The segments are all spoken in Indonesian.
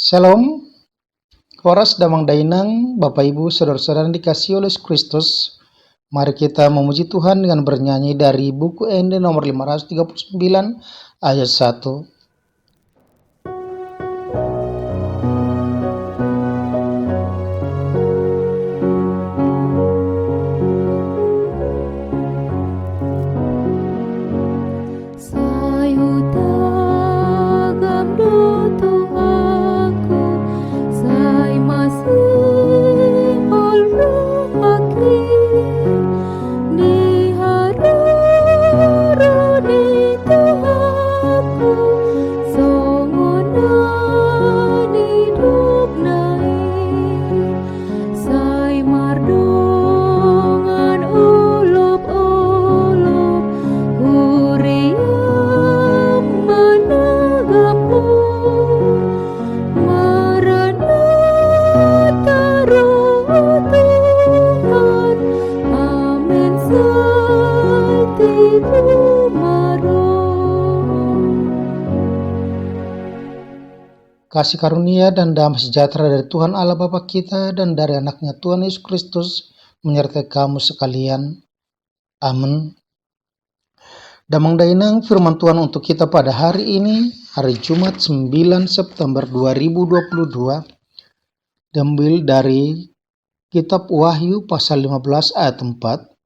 Shalom, Horas Damang Dainang, Bapak Ibu, Saudara-saudara yang dikasihi oleh Kristus. Mari kita memuji Tuhan dengan bernyanyi dari buku ND nomor 539 ayat 1. Kasih karunia dan damai sejahtera dari Tuhan Allah Bapa kita dan dari anaknya Tuhan Yesus Kristus menyertai kamu sekalian. Amin. Damang Dainang firman Tuhan untuk kita pada hari ini, hari Jumat 9 September 2022, diambil dari Kitab Wahyu pasal 15 ayat 4.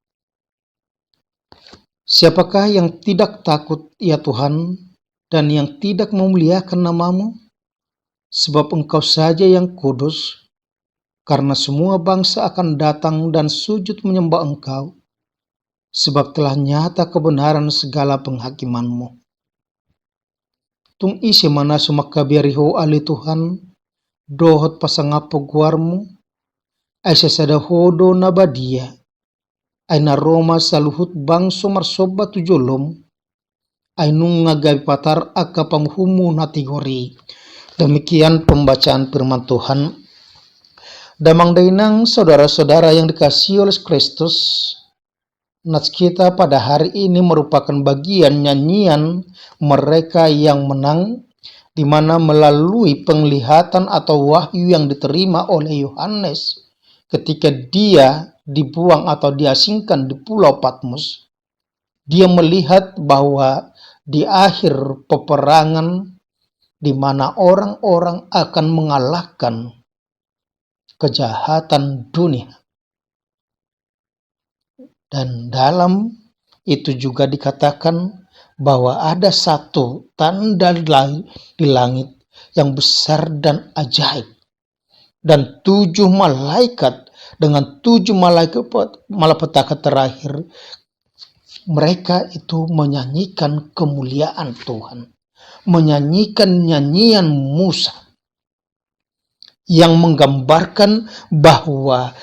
Siapakah yang tidak takut ya Tuhan dan yang tidak memuliakan namamu? Sebab engkau saja yang kudus, karena semua bangsa akan datang dan sujud menyembah engkau, sebab telah nyata kebenaran segala penghakimanmu. Tung isi mana sumaka biariho ali Tuhan, dohot pasangapo guarmu, ay sasada hodo nabadia, ay naroma saluhut bangso marsoba tujolom, ay nung ngagabi patar aka pamhumu natigori. Demikian pembacaan firman Tuhan. Damang Dainang, saudara-saudara yang dikasihi oleh Kristus, nats kita pada hari ini merupakan bagian nyanyian mereka yang menang, di mana melalui penglihatan atau wahyu yang diterima oleh Yohanes ketika dia dibuang atau diasingkan di Pulau Patmos, dia melihat bahwa di akhir peperangan di mana orang-orang akan mengalahkan kejahatan dunia. Dan dalam itu juga dikatakan bahwa ada satu tanda di langit yang besar dan ajaib. Dan 7 malaikat dengan 7 malapetaka terakhir, mereka itu menyanyikan kemuliaan Tuhan. Menyanyikan nyanyian Musa yang menggambarkan bahwa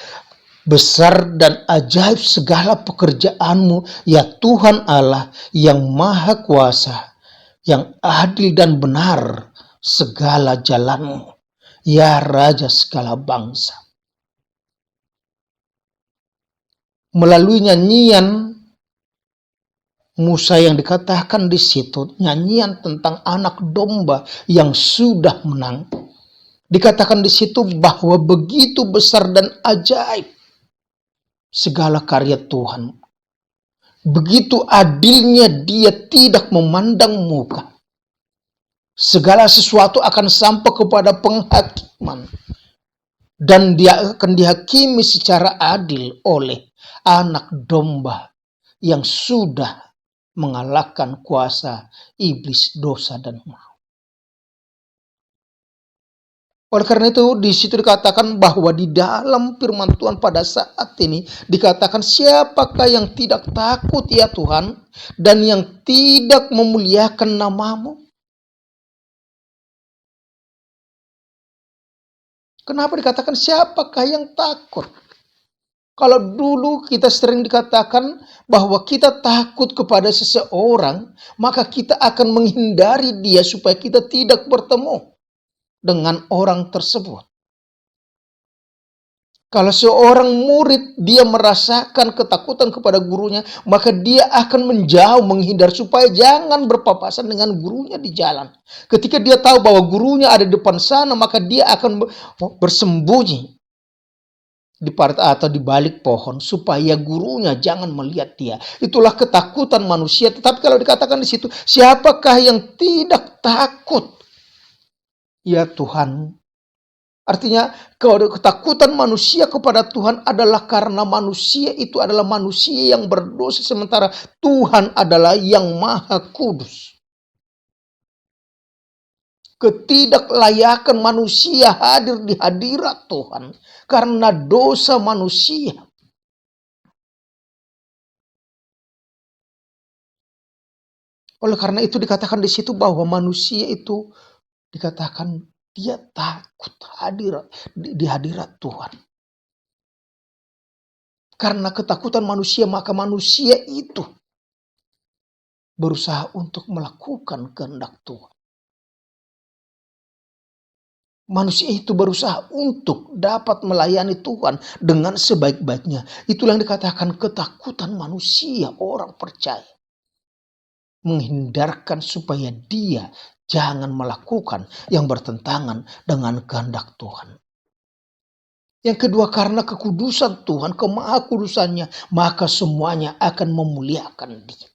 besar dan ajaib segala pekerjaanmu ya Tuhan Allah yang maha kuasa, yang adil dan benar segala jalanmu, ya Raja segala bangsa. Melalui nyanyian Musa yang dikatakan di situ, nyanyian tentang anak domba yang sudah menang. Dikatakan di situ bahwa begitu besar dan ajaib segala karya Tuhan. Begitu adilnya dia tidak memandang muka. Segala sesuatu akan sampai kepada penghakiman. Dan dia akan dihakimi secara adil oleh anak domba yang sudah mengalahkan kuasa iblis, dosa, dan maut. Oleh karena itu di situ dikatakan bahwa di dalam firman Tuhan pada saat ini dikatakan siapakah yang tidak takut ya Tuhan dan yang tidak memuliakan namamu? Kenapa dikatakan siapakah yang takut? Kalau dulu kita sering dikatakan bahwa kita takut kepada seseorang, maka kita akan menghindari dia supaya kita tidak bertemu dengan orang tersebut. Kalau seorang murid dia merasakan ketakutan kepada gurunya, maka dia akan menjauh, menghindar supaya jangan berpapasan dengan gurunya di jalan. Ketika dia tahu bahwa gurunya ada di depan sana, maka dia akan bersembunyi di part atau di balik pohon supaya gurunya jangan melihat dia. Itulah ketakutan manusia. Tetapi kalau dikatakan di situ, siapakah yang tidak takut? Ya Tuhan. Artinya ketakutan manusia kepada Tuhan adalah karena manusia itu adalah manusia yang berdosa, sementara Tuhan adalah yang maha kudus. Ketidaklayakan manusia hadir di hadirat Tuhan karena dosa manusia. Oleh karena itu dikatakan di situ bahwa manusia itu dikatakan dia takut hadir di hadirat Tuhan. Karena ketakutan manusia, maka manusia itu berusaha untuk melakukan kehendak Tuhan. Manusia itu berusaha untuk dapat melayani Tuhan dengan sebaik-baiknya. Itulah yang dikatakan ketakutan manusia, orang percaya. Menghindarkan supaya dia jangan melakukan yang bertentangan dengan kehendak Tuhan. Yang kedua, karena kekudusan Tuhan, kemahakudusannya, maka semuanya akan memuliakan dia.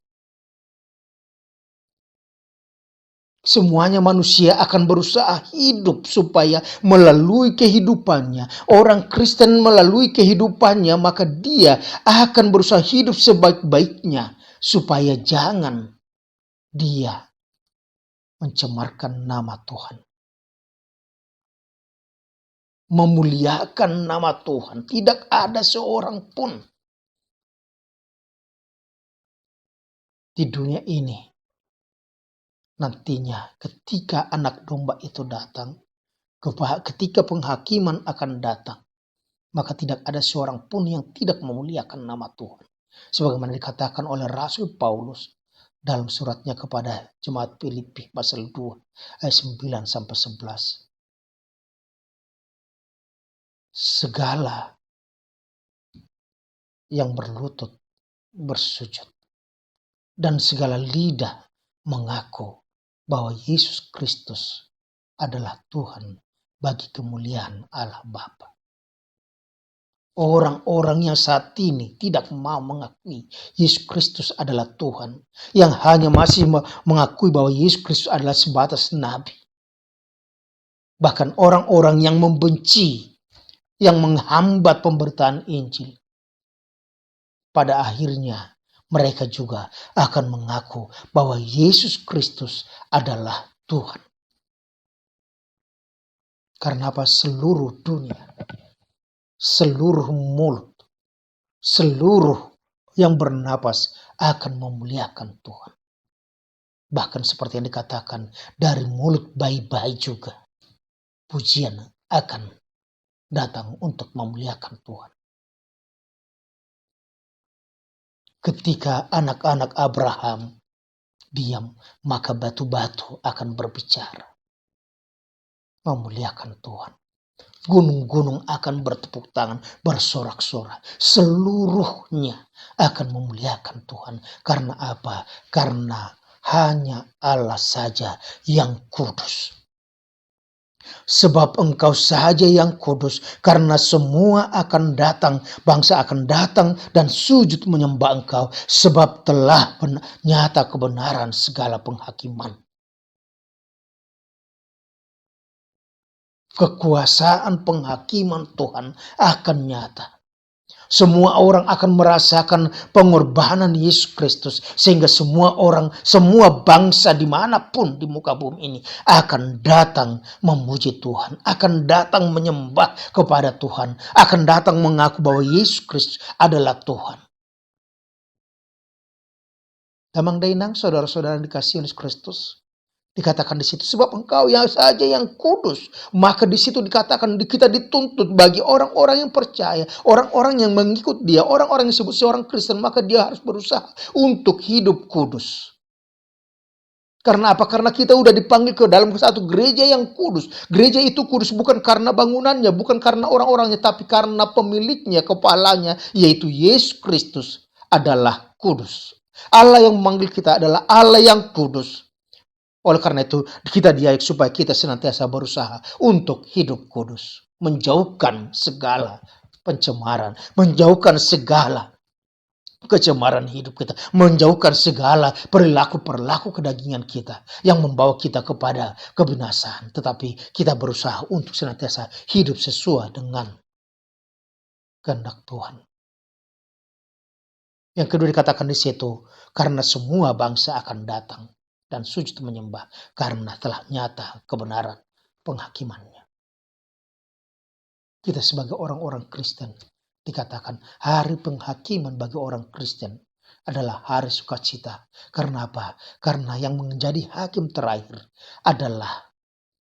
Semuanya manusia akan berusaha hidup supaya melalui kehidupannya, orang Kristen melalui kehidupannya, maka dia akan berusaha hidup sebaik-baiknya supaya jangan dia mencemarkan nama Tuhan. Memuliakan nama Tuhan. Tidak ada seorang pun di dunia ini nantinya ketika anak domba itu datang, ketika penghakiman akan datang, maka tidak ada seorang pun yang tidak memuliakan nama Tuhan. Sebagaimana dikatakan oleh Rasul Paulus dalam suratnya kepada jemaat Filipi pasal 2 ayat 9 sampai 11. Segala yang berlutut bersujud dan segala lidah mengaku bahwa Yesus Kristus adalah Tuhan bagi kemuliaan Allah Bapa. Orang-orang yang saat ini tidak mau mengakui Yesus Kristus adalah Tuhan, yang hanya masih mengakui bahwa Yesus Kristus adalah sebatas nabi. Bahkan orang-orang yang membenci, yang menghambat pemberitaan Injil, pada akhirnya mereka juga akan mengaku bahwa Yesus Kristus adalah Tuhan. Karena apa? Seluruh dunia, seluruh mulut, seluruh yang bernapas akan memuliakan Tuhan. Bahkan seperti yang dikatakan, dari mulut bayi-bayi juga pujian akan datang untuk memuliakan Tuhan. Ketika anak-anak Abraham diam, maka batu-batu akan berbicara. Memuliakan Tuhan. Gunung-gunung akan bertepuk tangan, bersorak-sorak. Seluruhnya akan memuliakan Tuhan. Karena apa? Karena hanya Allah saja yang kudus. Sebab engkau saja yang kudus, karena semua akan datang, bangsa akan datang dan sujud menyembah engkau, sebab telah nyata kebenaran segala penghakiman. Kekuasaan penghakiman Tuhan akan nyata. Semua orang akan merasakan pengorbanan Yesus Kristus. Sehingga semua orang, semua bangsa dimanapun di muka bumi ini akan datang memuji Tuhan. Akan datang menyembah kepada Tuhan. Akan datang mengaku bahwa Yesus Kristus adalah Tuhan. Damang dainang saudara-saudara dikasihi Yesus Kristus. Dikatakan di situ, sebab engkau yang saja yang kudus. Maka di situ dikatakan kita dituntut bagi orang-orang yang percaya, orang-orang yang mengikut dia, orang-orang yang disebut seorang Kristen, maka dia harus berusaha untuk hidup kudus. Karena apa? Karena kita udah dipanggil ke dalam satu gereja yang kudus. Gereja itu kudus bukan karena bangunannya, bukan karena orang-orangnya, tapi karena pemiliknya, kepalanya, yaitu Yesus Kristus adalah kudus. Allah yang memanggil kita adalah Allah yang kudus. Oleh karena itu, kita diajak supaya kita senantiasa berusaha untuk hidup kudus. Menjauhkan segala pencemaran, menjauhkan segala kecemaran hidup kita, menjauhkan segala perilaku-perilaku kedagingan kita yang membawa kita kepada kebinasaan. Tetapi kita berusaha untuk senantiasa hidup sesuai dengan kehendak Tuhan. Yang kedua dikatakan di situ, karena semua bangsa akan datang dan sujud menyembah karena telah nyata kebenaran penghakimannya. Kita sebagai orang-orang Kristen dikatakan hari penghakiman bagi orang Kristen adalah hari sukacita. Karena apa? Karena yang menjadi hakim terakhir adalah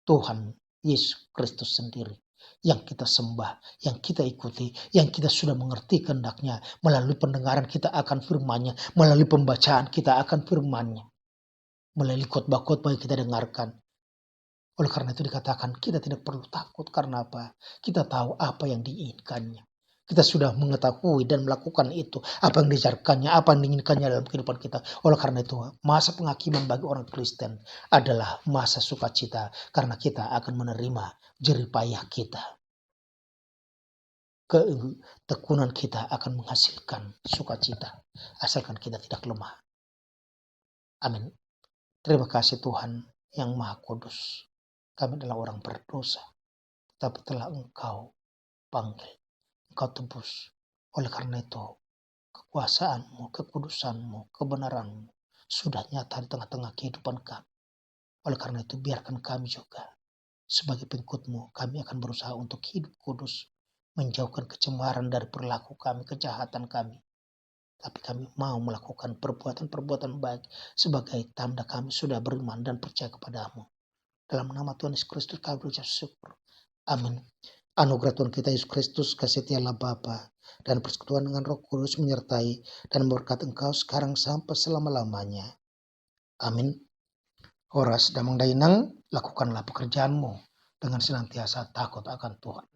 Tuhan Yesus Kristus sendiri. Yang kita sembah, yang kita ikuti, yang kita sudah mengerti kehendaknya. Melalui pendengaran kita akan firman-Nya, melalui pembacaan kita akan firman-Nya, melalui khotbah-khotbah yang kita dengarkan. Oleh karena itu dikatakan kita tidak perlu takut. Karena apa? Kita tahu apa yang diinginkannya. Kita sudah mengetahui dan melakukan itu. Apa yang diajarkannya, apa yang diinginkannya dalam kehidupan kita. Oleh karena itu, masa penghakiman bagi orang Kristen adalah masa sukacita. Karena kita akan menerima jerih payah kita. Ketekunan kita akan menghasilkan sukacita. Asalkan kita tidak lemah. Amin. Terima kasih Tuhan yang Maha Kudus. Kami adalah orang berdosa, tapi telah Engkau panggil, Engkau tebus. Oleh karena itu, kekuasaan-Mu, kekudusan-Mu, kebenaran-Mu sudah nyata di tengah-tengah kehidupan kami. Oleh karena itu, biarkan kami juga sebagai pengikut-Mu, kami akan berusaha untuk hidup kudus, menjauhkan kecemaran dari perilaku kami, kejahatan kami. Tapi kami mau melakukan perbuatan-perbuatan baik sebagai tanda kami sudah beriman dan percaya kepada-Mu. Dalam nama Tuhan Yesus Kristus kami berucap syukur. Amin. Anugerah Tuhan kita Yesus Kristus, kasih Allah Bapa dan persekutuan dengan Roh Kudus menyertai dan memberkati engkau sekarang sampai selama-lamanya. Amin. Horas damang dainang, lakukanlah pekerjaanmu dengan senantiasa takut akan Tuhan.